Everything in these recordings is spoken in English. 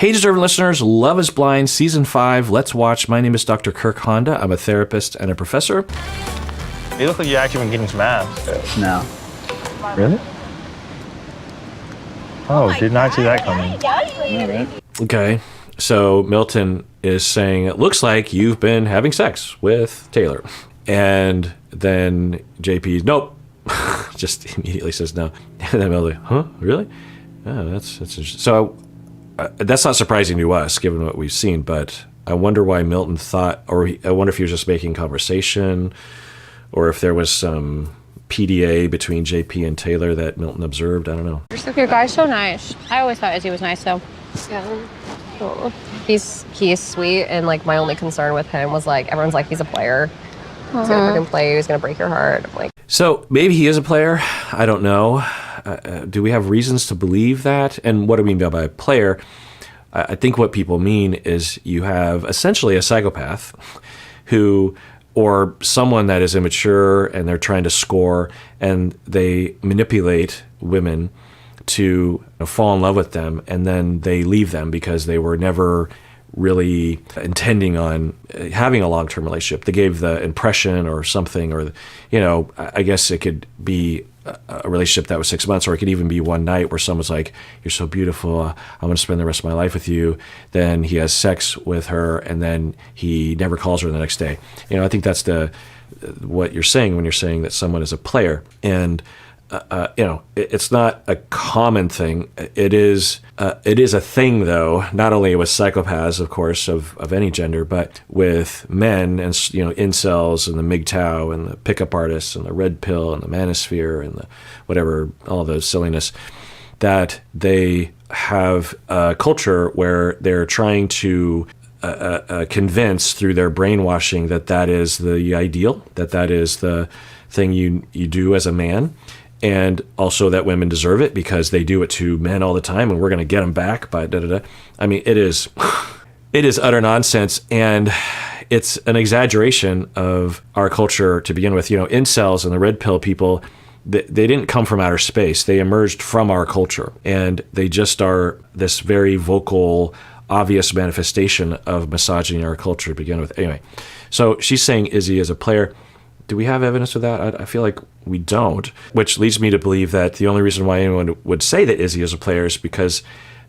Hey, deserving listeners, Love is Blind, Season 5, let's watch. My name is Dr. Kirk Honda. I'm a therapist and a professor. You look like you actually been getting some abs. No. Really? Oh, did not see that coming. Okay, so Milton is saying, it looks like you've been having sex with Taylor. And then JP, nope, just immediately says no. And then Milton, huh, really? Oh, that's interesting. So that's not surprising to us, given what we've seen, but I wonder why Milton thought, I wonder if he was just making conversation, or if there was some PDA between JP and Taylor that Milton observed. I don't know. Your guy's so nice. I always thought Izzy was nice, though. Yeah. Oh. He's sweet, and like my only concern with him was like everyone's like he's a player. He's gonna freaking play you. He's gonna break your heart. I'm like, so maybe he is a player. I don't know. Do we have reasons to believe that? And what do we mean by player? I think what people mean is you have essentially a psychopath who, or someone that is immature and they're trying to score and they manipulate women to fall in love with them, and then they leave them because they were never really intending on having a long-term relationship. They gave the impression or something, or, I guess it could be a relationship that was 6 months, or it could even be one night where someone's like, you're so beautiful, I'm going to spend the rest of my life with you. Then he has sex with her, and then he never calls her the next day. I think that's what you're saying when you're saying that someone is a player. And it's not a common thing. It is a thing, though, not only with psychopaths, of course, of any gender, but with men and, incels and the MGTOW and the pickup artists and the red pill and the manosphere and the whatever, all those silliness, that they have a culture where they're trying to convince through their brainwashing that is the ideal, that is the thing you do as a man. And also that women deserve it because they do it to men all the time, and we're going to get them back by da-da-da. I mean, it is utter nonsense, and it's an exaggeration of our culture to begin with. Incels and the red pill people, they didn't come from outer space. They emerged from our culture, and they just are this very vocal, obvious manifestation of misogyny in our culture to begin with. Anyway, so she's saying Izzy is a player. Do we have evidence of that? I feel like we don't, which leads me to believe that the only reason why anyone would say that Izzy is a player is because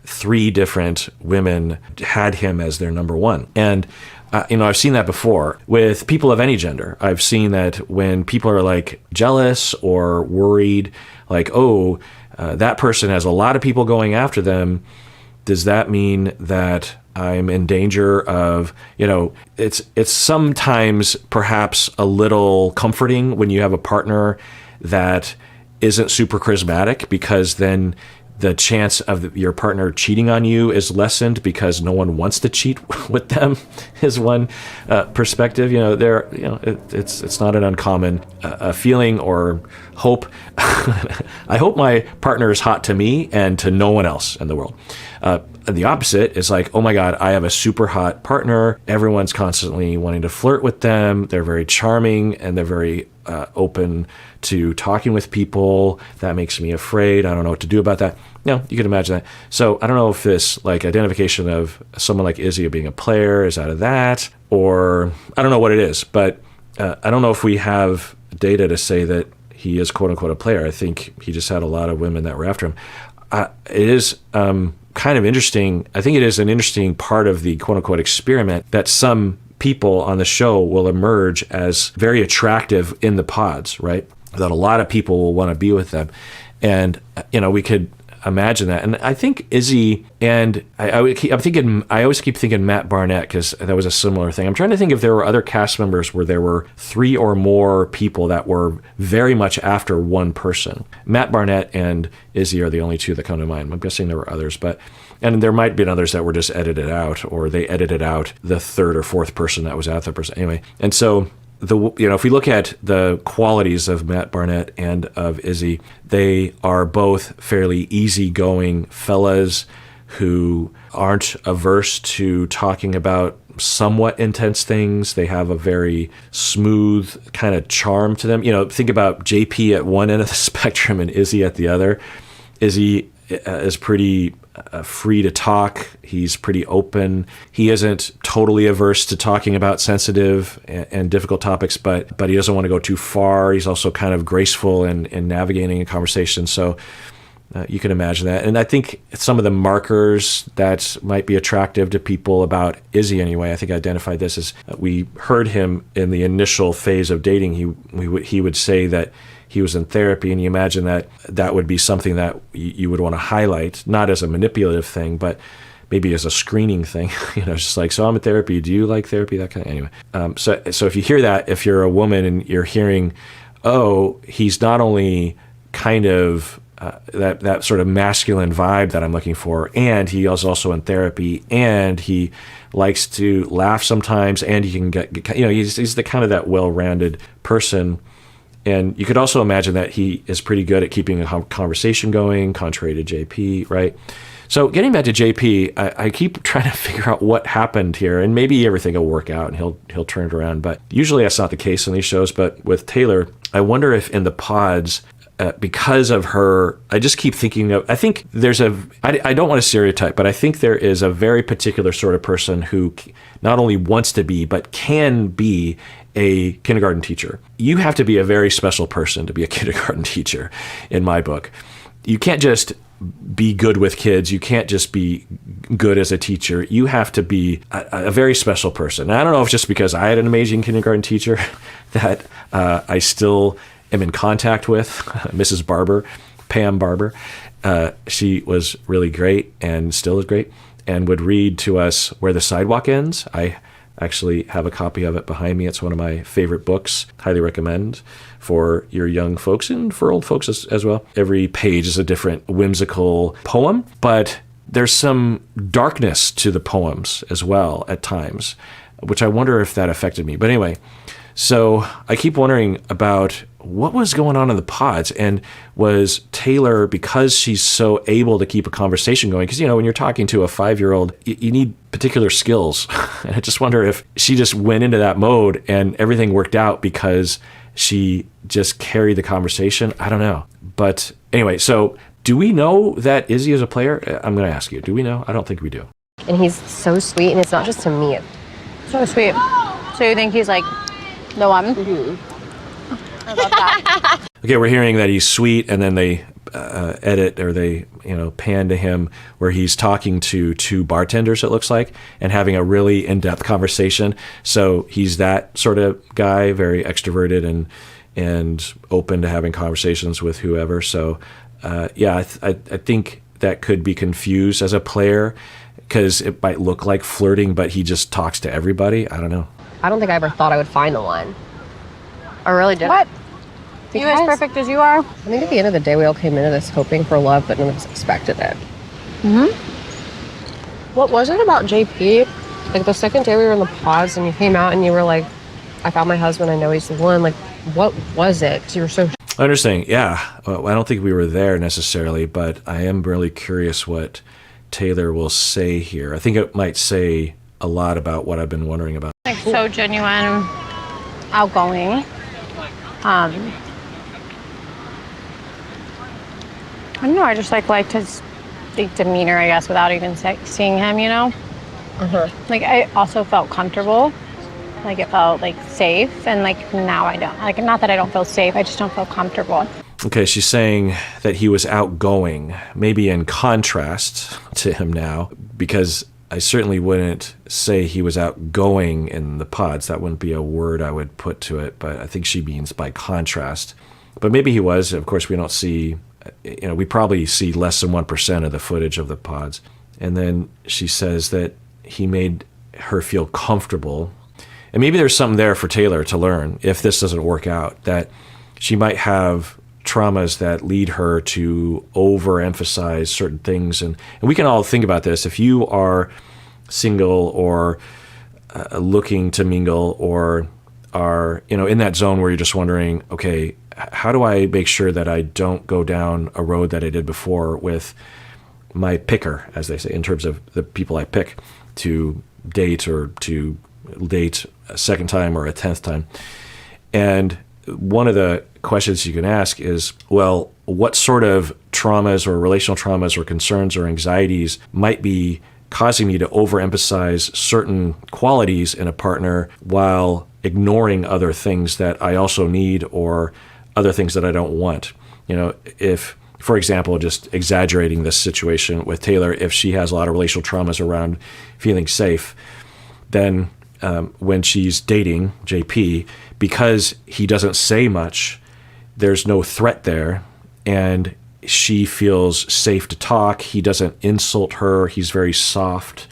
3 different women had him as their number one. And, I've seen that before with people of any gender. I've seen that when people are like jealous or worried, like, that person has a lot of people going after them. Does that mean that I'm in danger of, it's sometimes perhaps a little comforting when you have a partner that isn't super charismatic, because then the chance of your partner cheating on you is lessened because no one wants to cheat with them, is one perspective. It's not an uncommon feeling or hope. I hope my partner is hot to me and to no one else in the world. The opposite is like, oh my God, I have a super hot partner. Everyone's constantly wanting to flirt with them. They're very charming and they're very open to talking with people. That makes me afraid. I don't know what to do about that. You can imagine that. So I don't know if this like identification of someone like Izzy being a player is out of that, or I don't know what it is, but I don't know if we have data to say that he is quote unquote a player. I think he just had a lot of women that were after him. It is kind of interesting. I think it is an interesting part of the quote unquote experiment that some people on the show will emerge as very attractive in the pods, right? That a lot of people will want to be with them. And, we could imagine that. And I think Izzy, and I always keep thinking Matt Barnett, because that was a similar thing. I'm trying to think if there were other cast members where there were 3 or more people that were very much after one person. Matt Barnett and Izzy are the only 2 that come to mind. I'm guessing there were others, and there might have been others that were just edited out, or they edited out the 3rd or 4th person that was out that person. Anyway, and so if we look at the qualities of Matt Barnett and of Izzy, they are both fairly easygoing fellas who aren't averse to talking about somewhat intense things. They have a very smooth kind of charm to them. Think about JP at one end of the spectrum and Izzy at the other. Izzy is pretty free to talk. He's pretty open. He isn't totally averse to talking about sensitive and difficult topics, but he doesn't want to go too far. He's also kind of graceful in navigating a conversation. So you can imagine that. And I think some of the markers that might be attractive to people about Izzy anyway, I think I identified this as we heard him in the initial phase of dating. He would say that he was in therapy, and you imagine that would be something that you would want to highlight, not as a manipulative thing, but maybe as a screening thing, just like, so I'm in therapy. Do you like therapy? That kind of, anyway. So if you hear that, if you're a woman and you're hearing, oh, he's not only kind of that sort of masculine vibe that I'm looking for, and he is also in therapy, and he likes to laugh sometimes, and he can get he's the kind of that well-rounded person. And you could also imagine that he is pretty good at keeping a conversation going, contrary to JP, right? So getting back to JP, I keep trying to figure out what happened here, and maybe everything will work out and he'll turn it around. But usually that's not the case on these shows. But with Taylor, I wonder if in the pods, because of her, I just keep thinking of, I think there's I don't want to stereotype, but I think there is a very particular sort of person who not only wants to be, but can be a kindergarten teacher. You have to be a very special person to be a kindergarten teacher, in my book. You can't just be good with kids. You can't just be good as a teacher. You have to be a very special person. And I don't know if it's just because I had an amazing kindergarten teacher that I still am in contact with, Mrs. Barber, Pam Barber. She was really great and still is great, and would read to us Where the Sidewalk Ends. I actually have a copy of it behind me. It's one of my favorite books. Highly recommend for your young folks and for old folks as well. Every page is a different whimsical poem, but there's some darkness to the poems as well at times, which I wonder if that affected me. But anyway, so I keep wondering about what was going on in the pods, and was Taylor, because she's so able to keep a conversation going, because, when you're talking to a 5-year-old, you need particular skills. And I just wonder if she just went into that mode and everything worked out because she just carried the conversation. I don't know. But anyway, so do we know that Izzy is a player? I'm going to ask you. Do we know? I don't think we do. And he's so sweet, and it's not just to me. So sweet. So you think he's like the one? Mm-hmm. I love that. Okay, we're hearing that he's sweet, and then they edit, or they pan to him where he's talking to 2 bartenders, it looks like, and having a really in-depth conversation. So he's that sort of guy, very extroverted and open to having conversations with whoever. So I think that could be confused as a player, because it might look like flirting, but he just talks to everybody. I don't know. I don't think I ever thought I would find the one. I really didn't. What? You as perfect as you are? I think at the end of the day, we all came into this hoping for love, but none of us expected it. What was it about JP? Like, the second day we were in the pods and you came out and you were like, I found my husband, I know he's the one. Like, what was it? Because you were so... I understand. Yeah. Well, I don't think we were there necessarily, but I am really curious what Taylor will say here. I think it might say a lot about what I've been wondering about. Like, so genuine, outgoing. I don't know, I just liked his demeanor, I guess, without even seeing him, Like, I also felt comfortable. Like, it felt, safe. And, now I don't. Like, not that I don't feel safe, I just don't feel comfortable. Okay, she's saying that he was outgoing, maybe in contrast to him now, because I certainly wouldn't say he was outgoing in the pods. That wouldn't be a word I would put to it, but I think she means by contrast. But maybe he was. Of course, we don't see... we probably see less than 1% of the footage of the pods. And then she says that he made her feel comfortable. And maybe there's something there for Taylor to learn if this doesn't work out, that she might have traumas that lead her to overemphasize certain things. And we can all think about this. If you are single or looking to mingle, or are, in that zone where you're just wondering, okay, how do I make sure that I don't go down a road that I did before with my picker, as they say, in terms of the people I pick to date, or to date a second time or a 10th time. And one of the questions you can ask is, well, what sort of traumas or relational traumas or concerns or anxieties might be causing me to overemphasize certain qualities in a partner while ignoring other things that I also need or other things that I don't want? If, for example, just exaggerating this situation with Taylor, if she has a lot of relational traumas around feeling safe, then when she's dating JP, because he doesn't say much, there's no threat there, and she feels safe to talk. He doesn't insult her. He's very soft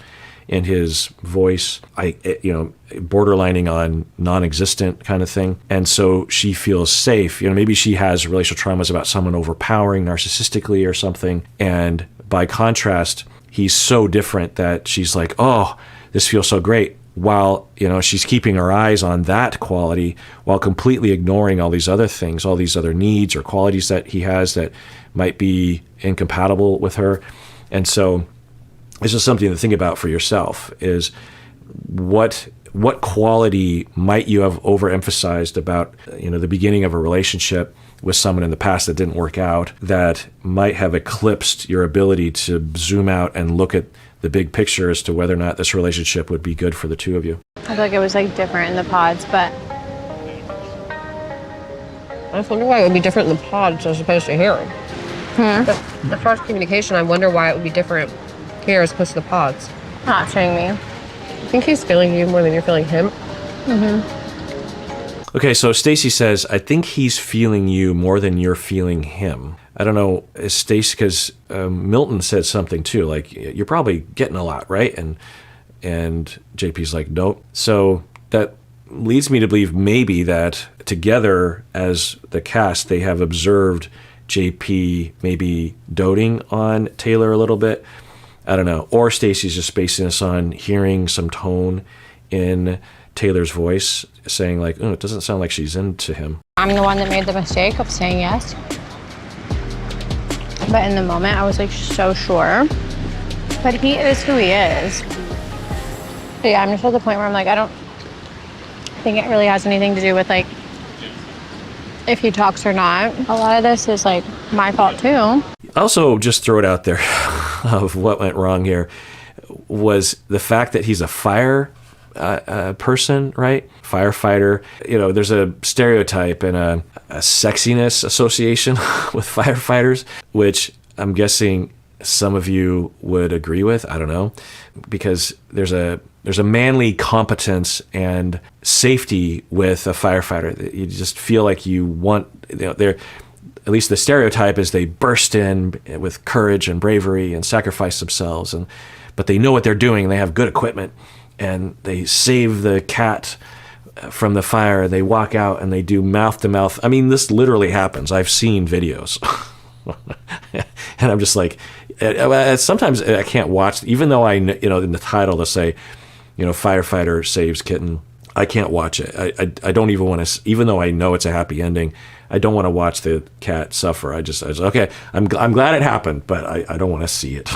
in his voice, borderlining on non-existent kind of thing. And so she feels safe. Maybe she has relational traumas about someone overpowering narcissistically or something. And by contrast, he's so different that she's like, oh, this feels so great. While, she's keeping her eyes on that quality while completely ignoring all these other things, all these other needs or qualities that he has that might be incompatible with her. And so it's just something to think about for yourself, is what quality might you have overemphasized about, the beginning of a relationship with someone in the past that didn't work out, that might have eclipsed your ability to zoom out and look at the big picture as to whether or not this relationship would be good for the two of you. I feel like it was different in the pods, but I just wonder why it would be different in the pods as opposed to here. But as far as communication, I wonder why it would be different here as opposed to the pods. not showing me. I think he's feeling you more than you're feeling him. Okay, so Stacy says, I think he's feeling you more than you're feeling him. I don't know, Stacy, because Milton said something too, like, you're probably getting a lot, right? And JP's like, nope. So that leads me to believe maybe that together as the cast, they have observed JP maybe doting on Taylor a little bit. I don't know. Or Stacy's just basing this on hearing some tone in Taylor's voice, saying like, oh, it doesn't sound like she's into him. I'm the one that made the mistake of saying yes. But in the moment, I was like so sure. But he is who he is. But yeah, I'm just at the point where I'm like, I don't think it really has anything to do with like if he talks or not. A lot of this is like my fault too. Also, just throw it out there of what went wrong here was the fact that he's a fire person, right? Firefighter. You know, there's a stereotype and a sexiness association with firefighters, which I'm guessing some of you would agree with. I don't know, because there's a manly competence and safety with a firefighter. You just feel like you want, they're, at least the stereotype is they burst in with courage and bravery and sacrifice themselves, but they know what they're doing. They have good equipment and they save the cat from the fire. They walk out and they do mouth to mouth. I mean, this literally happens. I've seen videos. And I'm just like, sometimes I can't watch, even though I, in the title to say, firefighter saves kitten, I can't watch it. I don't even want to, even though I know it's a happy ending, I don't want to watch the cat suffer. I just okay, I'm glad it happened, but I don't want to see it.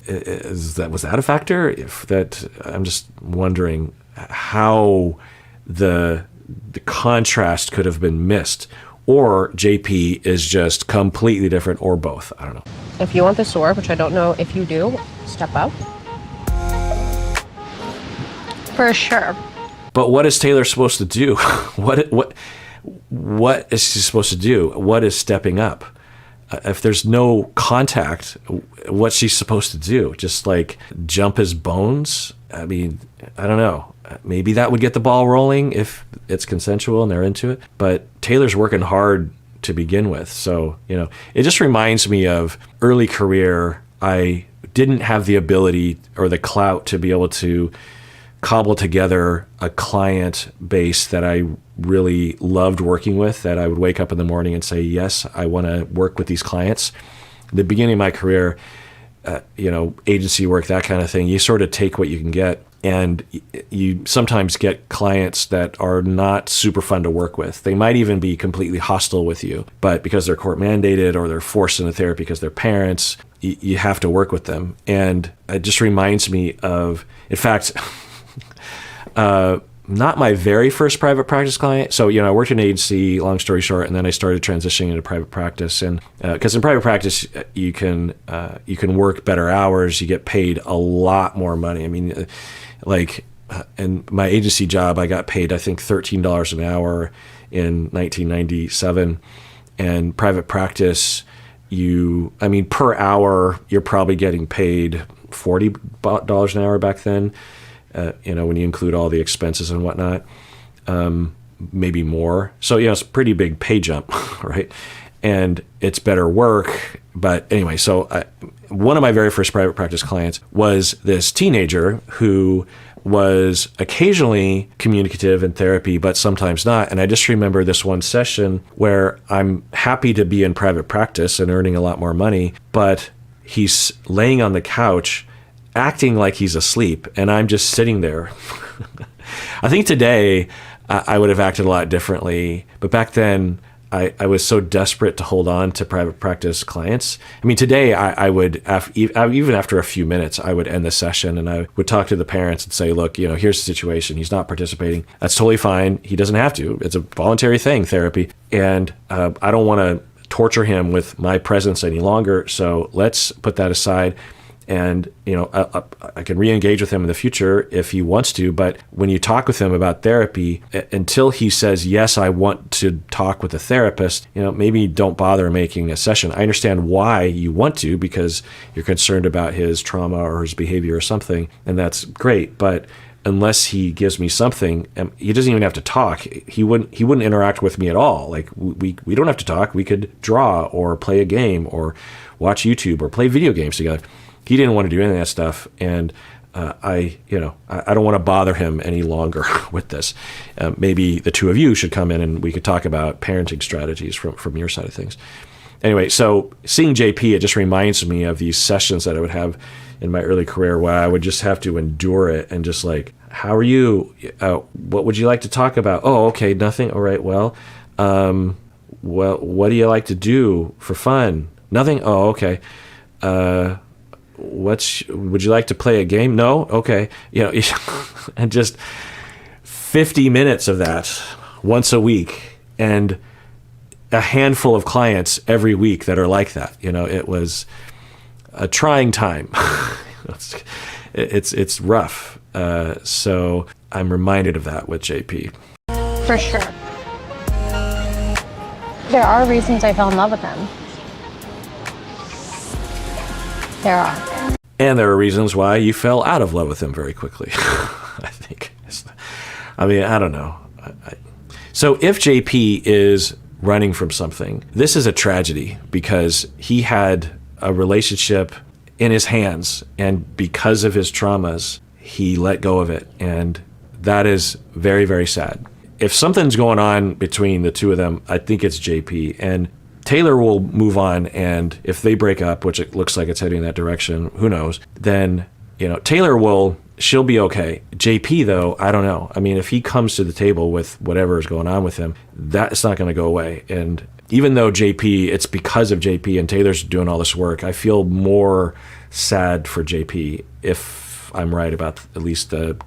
Was that a factor? I'm just wondering how the contrast could have been missed, or JP is just completely different, or both. I don't know. If you want the sword, which I don't know if you do, step up. For sure. But what is Taylor supposed to do? What is she supposed to do? What is stepping up? If there's no contact, what's she supposed to do? Just like jump his bones? I mean, I don't know. Maybe that would get the ball rolling if it's consensual and they're into it. But Taylor's working hard to begin with. So, it just reminds me of early career. I didn't have the ability or the clout to be able to cobble together a client base that I really loved working with, that I would wake up in the morning and say, yes, I want to work with these clients. The beginning of my career, agency work, that kind of thing, you sort of take what you can get. And you sometimes get clients that are not super fun to work with. They might even be completely hostile with you, but because they're court mandated or they're forced into therapy because they're parents, you have to work with them. And it just reminds me of, in fact, not my very first private practice client. So, I worked in an agency, long story short, and then I started transitioning into private practice. And because in private practice, you can work better hours, you get paid a lot more money. I mean, in my agency job, I got paid, I think, $13 an hour in 1997. And private practice, per hour, you're probably getting paid $40 an hour back then. When you include all the expenses and whatnot, maybe more. So, it's a pretty big pay jump, right? And it's better work. But anyway, so one of my very first private practice clients was this teenager who was occasionally communicative in therapy, but sometimes not. And I just remember this one session where I'm happy to be in private practice and earning a lot more money, but he's laying on the couch acting like he's asleep, and I'm just sitting there. I think today I would have acted a lot differently, but back then I was so desperate to hold on to private practice clients. I mean, today I would, even after a few minutes, I would end the session and I would talk to the parents and say, look, here's the situation. He's not participating. That's totally fine. He doesn't have to. It's a voluntary thing, therapy. And I don't want to torture him with my presence any longer. So let's put that aside. And, I can re-engage with him in the future if he wants to. But when you talk with him about therapy, until he says, yes, I want to talk with a therapist, maybe don't bother making a session. I understand why you want to, because you're concerned about his trauma or his behavior or something. And that's great. But unless he gives me something, he doesn't even have to talk. He wouldn't interact with me at all. Like we don't have to talk. We could draw or play a game or watch YouTube or play video games together. He didn't want to do any of that stuff, and I don't want to bother him any longer with this. Maybe the two of you should come in and we could talk about parenting strategies from your side of things. Anyway, so seeing JP, it just reminds me of these sessions that I would have in my early career where I would just have to endure it and just like, how are you? What would you like to talk about? Oh, okay, nothing. All right, well, what do you like to do for fun? Nothing. Oh, okay. Would you like to play a game? No? Okay. And just 50 minutes of that once a week and a handful of clients every week that are like that. It was a trying time. It's rough. So I'm reminded of that with JP. For sure. There are reasons I fell in love with him. There are. And there are reasons why you fell out of love with him very quickly, I think. I don't know. So if JP is running from something, this is a tragedy because he had a relationship in his hands, and because of his traumas, he let go of it. And that is very, very sad. If something's going on between the two of them, I think it's JP. And Taylor will move on, and if they break up, which it looks like it's heading in that direction, who knows, then, she'll be okay. JP, though, I don't know. I mean, if he comes to the table with whatever is going on with him, that's not going to go away. And even though it's because of JP and Taylor's doing all this work, I feel more sad for JP if I'm right about at least the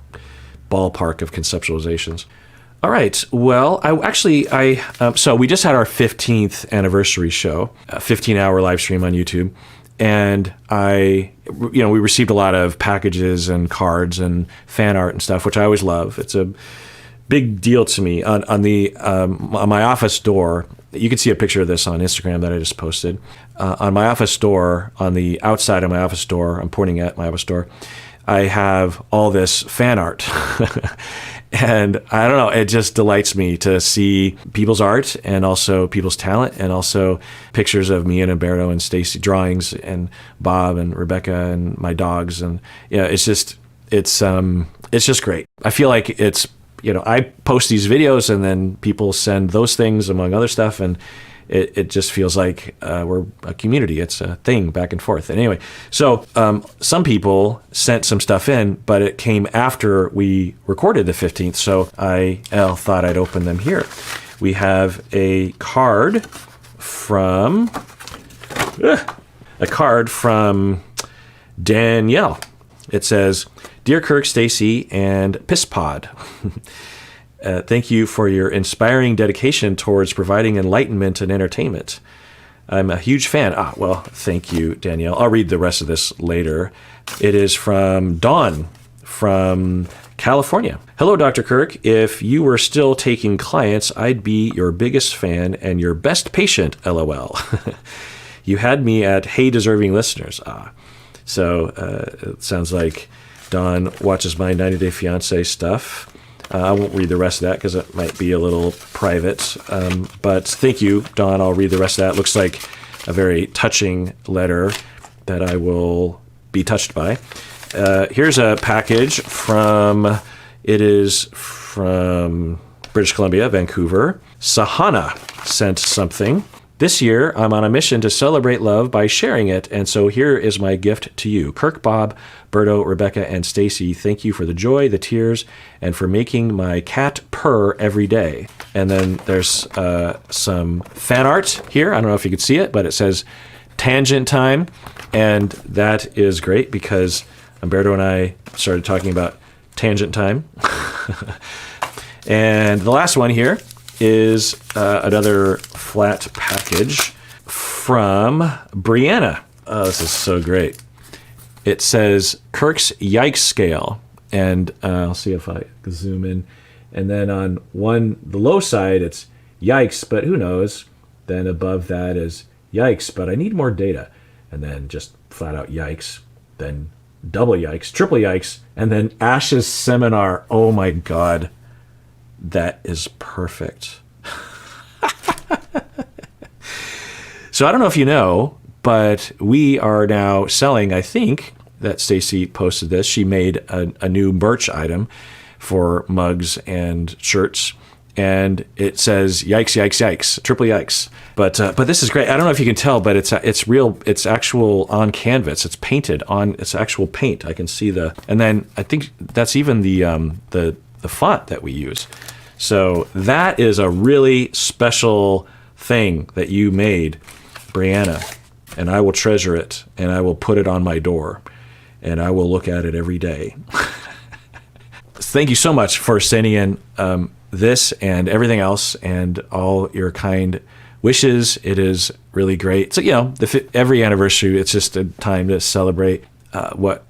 ballpark of conceptualizations. All right. Well, so we just had our 15th anniversary show, a 15-hour live stream on YouTube. And we received a lot of packages and cards and fan art and stuff, which I always love. It's a big deal to me. On my office door, you can see a picture of this on Instagram that I just posted. On my office door, on the outside of my office door, I'm pointing at my office door, I have all this fan art. And I don't know, it just delights me to see people's art and also people's talent and also pictures of me and Umberto and Stacy, drawings, and Bob and Rebecca and my dogs. And it's just great. I feel like it's, I post these videos and then people send those things among other stuff, and it just feels like we're a community. It's a thing back and forth. And anyway, so some people sent some stuff in, but it came after we recorded the 15th. So I thought I'd open them here. We have a card from Danielle. It says, "Dear Kirk, Stacy, and Piss Pod." Thank you for your inspiring dedication towards providing enlightenment and entertainment. I'm a huge fan. Well, thank you, Danielle. I'll read the rest of this later. It is from Dawn from California. Hello, Dr. Kirk. If you were still taking clients, I'd be your biggest fan and your best patient, LOL. You had me at hey, deserving listeners. So it sounds like Dawn watches my 90 Day Fiancé stuff. I won't read the rest of that because it might be a little private. But thank you, Dawn. I'll read the rest of that. It looks like a very touching letter that I will be touched by. Here's a package it is from British Columbia, Vancouver. Sahana sent something. This year, I'm on a mission to celebrate love by sharing it, and so here is my gift to you. Kirk, Bob, Berto, Rebecca, and Stacy, thank you for the joy, the tears, and for making my cat purr every day. And then there's some fan art here. I don't know if you could see it, but it says Tangent Time, and that is great because Umberto and I started talking about Tangent Time. And the last one here is another flat package from Brianna. Oh, this is so great. It says Kirk's Yikes Scale. And I'll see if I can zoom in. And then on the low side, it's yikes, but who knows? Then above that is yikes, but I need more data. And then just flat out yikes. Then double yikes, triple yikes. And then Ash's Seminar. Oh my God. That is perfect. So I don't know if you know, but we are now selling, I think that Stacy posted this. She made a new merch item for mugs and shirts. And it says yikes, yikes, yikes, triple yikes. But this is great. I don't know if you can tell, but it's real. It's actual on canvas. It's painted on. It's actual paint. I can see and then I think that's even the font that we use. So that is a really special thing that you made, Brianna, and I will treasure it, and I will put it on my door, and I will look at it every day. Thank you so much for sending in this and everything else and all your kind wishes. It is really great. So, every anniversary, it's just a time to celebrate what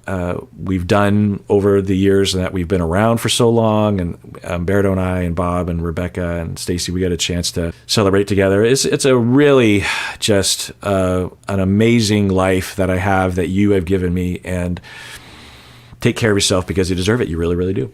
we've done over the years and that we've been around for so long. And Berto and I and Bob and Rebecca and Stacy, we got a chance to celebrate together. It's a really just an amazing life that I have that you have given me. And take care of yourself because you deserve it. You really, really do.